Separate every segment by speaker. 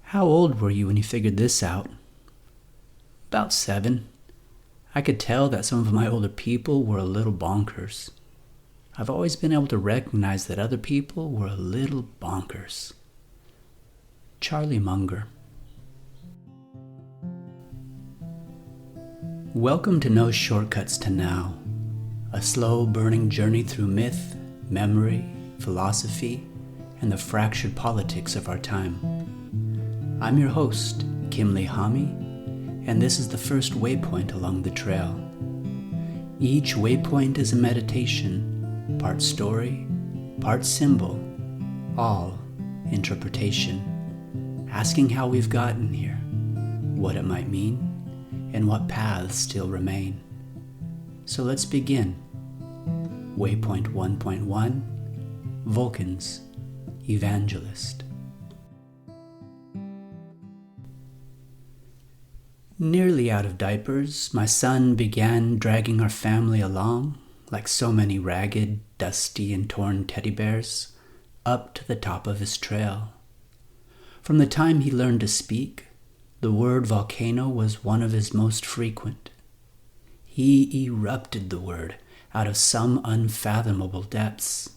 Speaker 1: How old were you when you figured this out? About 7. I could tell that some of my older people were a little bonkers. I've always been able to recognize that other people were a little bonkers. Charlie Munger. Welcome to No Shortcuts to Now, a slow burning journey through myth, memory, philosophy, and the fractured politics of our time. I'm your host, Kimley Hami, and this is the first waypoint along the trail. Each waypoint is a meditation, part story, part symbol, all interpretation, asking how we've gotten here, what it might mean, and what paths still remain. So let's begin. Waypoint 1.1, Vulcan's Evangelist. Nearly out of diapers, my son began dragging our family along, like so many ragged, dusty, and torn teddy bears, up to the top of his trail. From the time he learned to speak, the word volcano was one of his most frequent. He erupted the word out of some unfathomable depths.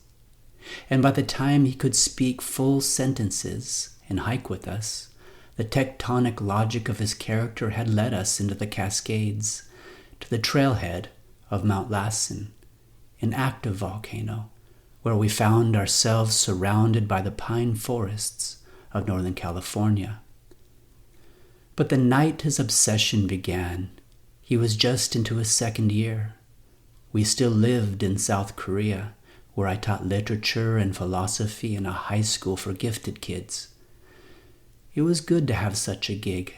Speaker 1: And by the time he could speak full sentences and hike with us, the tectonic logic of his character had led us into the Cascades, to the trailhead of Mount Lassen, an active volcano, where we found ourselves surrounded by the pine forests of Northern California. But the night his obsession began, he was just into his 2nd year. We still lived in South Korea, where I taught literature and philosophy in a high school for gifted kids. It was good to have such a gig,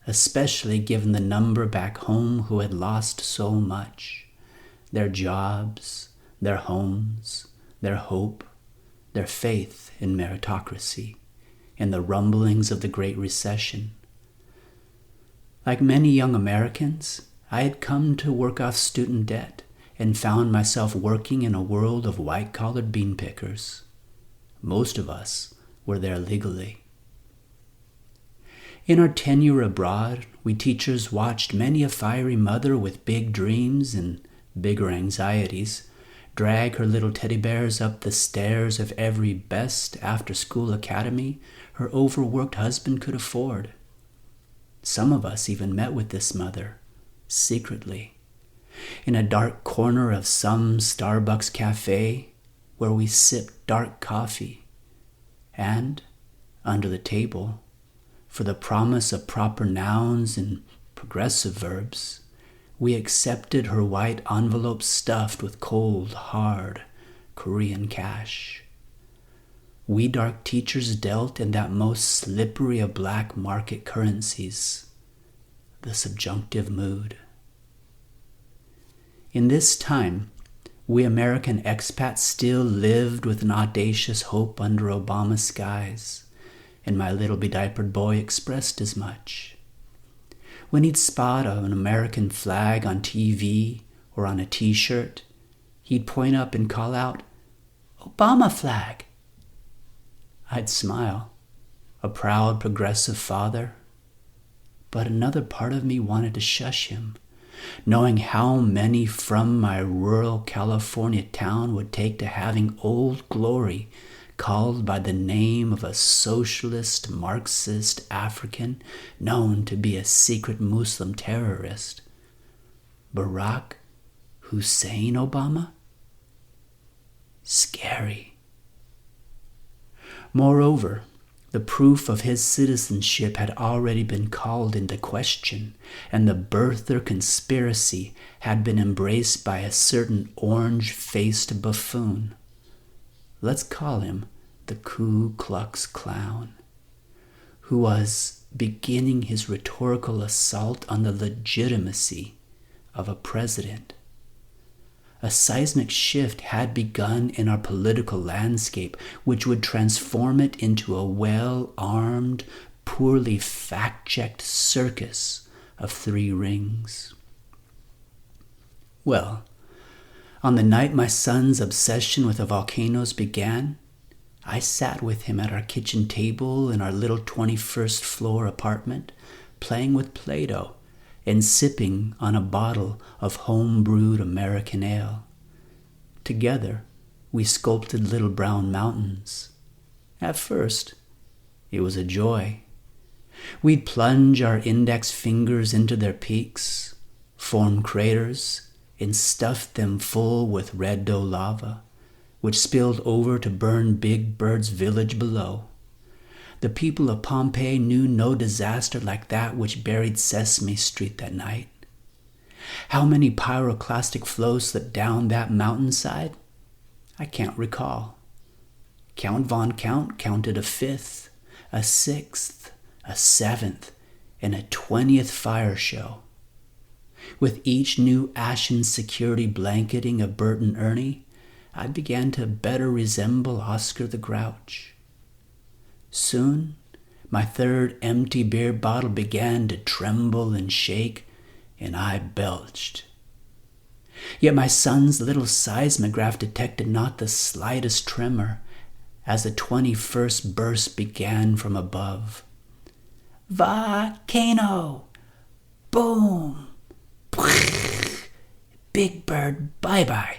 Speaker 1: especially given the number back home who had lost so much. Their jobs, their homes, their hope, their faith in meritocracy, and the rumblings of the Great Recession. Like many young Americans, I had come to work off student debt and found myself working in a world of white-collared bean pickers. Most of us were there legally. In our tenure abroad, we teachers watched many a fiery mother with big dreams and bigger anxieties drag her little teddy bears up the stairs of every best after-school academy her overworked husband could afford. Some of us even met with this mother, secretly, in a dark corner of some Starbucks cafe where we sipped dark coffee, and, under the table, for the promise of proper nouns and progressive verbs, we accepted her white envelope stuffed with cold, hard Korean cash. We dark teachers dealt in that most slippery of black market currencies, the subjunctive mood. In this time, we American expats still lived with an audacious hope under Obama skies, and my little bediapered boy expressed as much. When he'd spot an American flag on TV or on a t-shirt, he'd point up and call out, "Obama flag!" I'd smile, a proud progressive father, but another part of me wanted to shush him, knowing how many from my rural California town would take to having Old Glory called by the name of a socialist, Marxist African known to be a secret Muslim terrorist. Barack Hussein Obama? Scary. Moreover, the proof of his citizenship had already been called into question, and the birther conspiracy had been embraced by a certain orange-faced buffoon. Let's call him the Ku Klux Klan, who was beginning his rhetorical assault on the legitimacy of a president. A seismic shift had begun in our political landscape, which would transform it into a well-armed, poorly fact-checked circus of 3 rings. Well, on the night my son's obsession with the volcanoes began, I sat with him at our kitchen table in our little 21st floor apartment, playing with Play-Doh and sipping on a bottle of home-brewed American ale. Together, we sculpted little brown mountains. At first, it was a joy. We'd plunge our index fingers into their peaks, form craters, and stuff them full with red dough lava, which spilled over to burn Big Bird's village below. The people of Pompeii knew no disaster like that which buried Sesame Street that night. How many pyroclastic flows slipped down that mountainside? I can't recall. Count Von Count counted a 5th, a 6th, a 7th, and a 20th fire show. With each new ashen security blanketing of Bert and Ernie, I began to better resemble Oscar the Grouch. Soon, my 3rd empty beer bottle began to tremble and shake, and I belched. Yet my son's little seismograph detected not the slightest tremor as the 21st burst began from above. Volcano! Boom! Big Bird, bye-bye.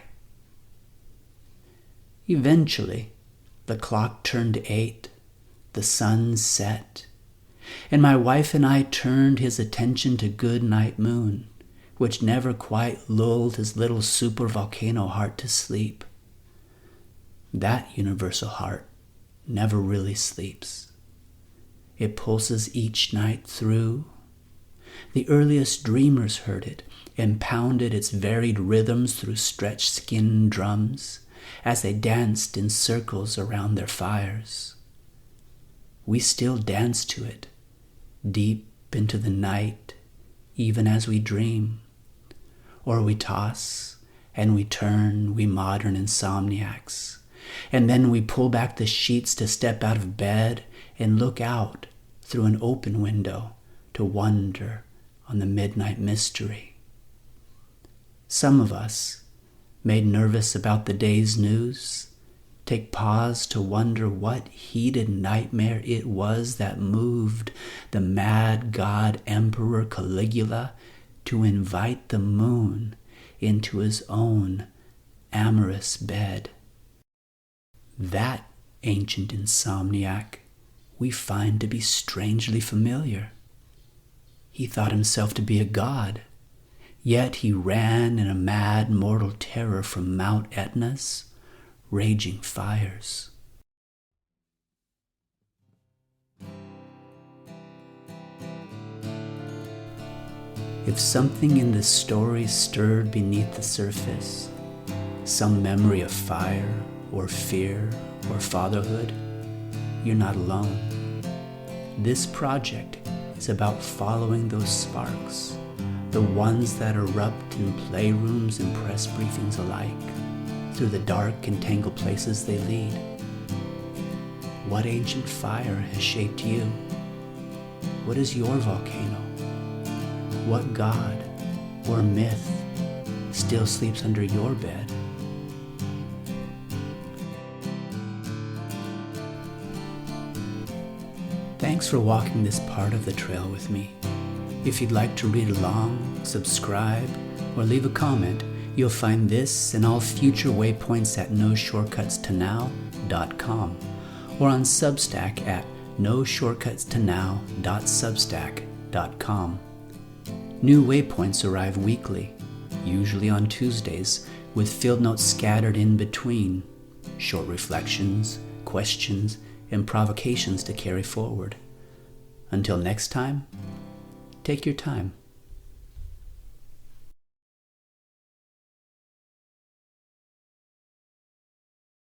Speaker 1: Eventually, the clock turned 8, the sun set, and my wife and I turned his attention to Goodnight Moon, which never quite lulled his little supervolcano heart to sleep. That universal heart never really sleeps. It pulses each night through. The earliest dreamers heard it and pounded its varied rhythms through stretched skin drums as they danced in circles around their fires. We still dance to it, deep into the night, even as we dream. Or we toss, and we turn, we modern insomniacs, and then we pull back the sheets to step out of bed and look out through an open window to wonder on the midnight mystery. Some of us, made nervous about the day's news, take pause to wonder what heated nightmare it was that moved the mad god Emperor Caligula to invite the moon into his own amorous bed. That ancient insomniac we find to be strangely familiar. He thought himself to be a god, yet he ran in a mad mortal terror from Mount Etna's raging fires. If something in this story stirred beneath the surface, some memory of fire or fear or fatherhood, you're not alone. This project is about following those sparks, the ones that erupt in playrooms and press briefings alike, through the dark and tangled places they lead. What ancient fire has shaped you? What is your volcano? What god or myth still sleeps under your bed? Thanks for walking this part of the trail with me. If you'd like to read along, subscribe, or leave a comment, you'll find this and all future waypoints at noshortcutstonow.com or on Substack at noshortcutstonow.substack.com. New waypoints arrive weekly, usually on Tuesdays, with field notes scattered in between, short reflections, questions, and provocations to carry forward. Until next time, take your time.